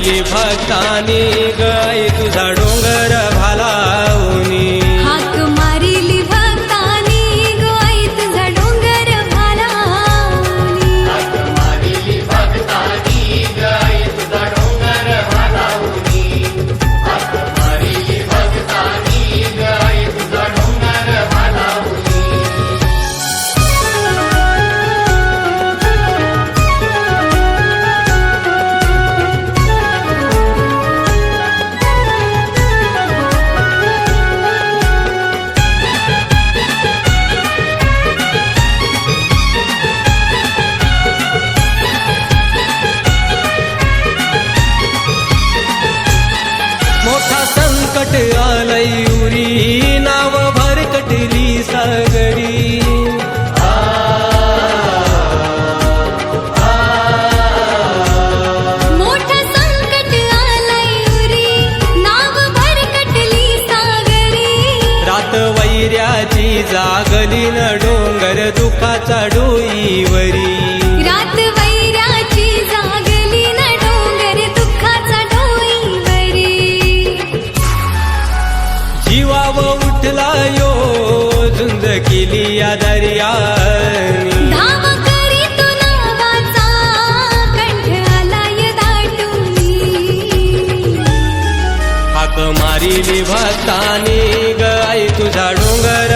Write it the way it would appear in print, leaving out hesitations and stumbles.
मारिली भक्तानी गाई तुझा डोंगर भालावनी हाक मारिली भक्तानी गाई तुझा डोंगर भालावनी हाक मारिली भक्तानी गाई तुझा डोंगर भालावनी हाक मारिली भक्तानी गाई तुझा डोंगर भालावनी मोठा संकट आलय उरी नाव भरकटली सागरी मोठं संकट आलंय उरी नाव भरकटली सागरी रात वैऱ्याची जागली न डोंगर दुखाचा डोईवरी रात वैराची जागली न डोंगर दुःखाचा डोईवरी जीवाव उठला यो झुंज केली या दर्यानी धाव करी तो नावाचा कंठ आलाय दाटूनी हाक मारिली भक्तानी गाई तुझा डोंगर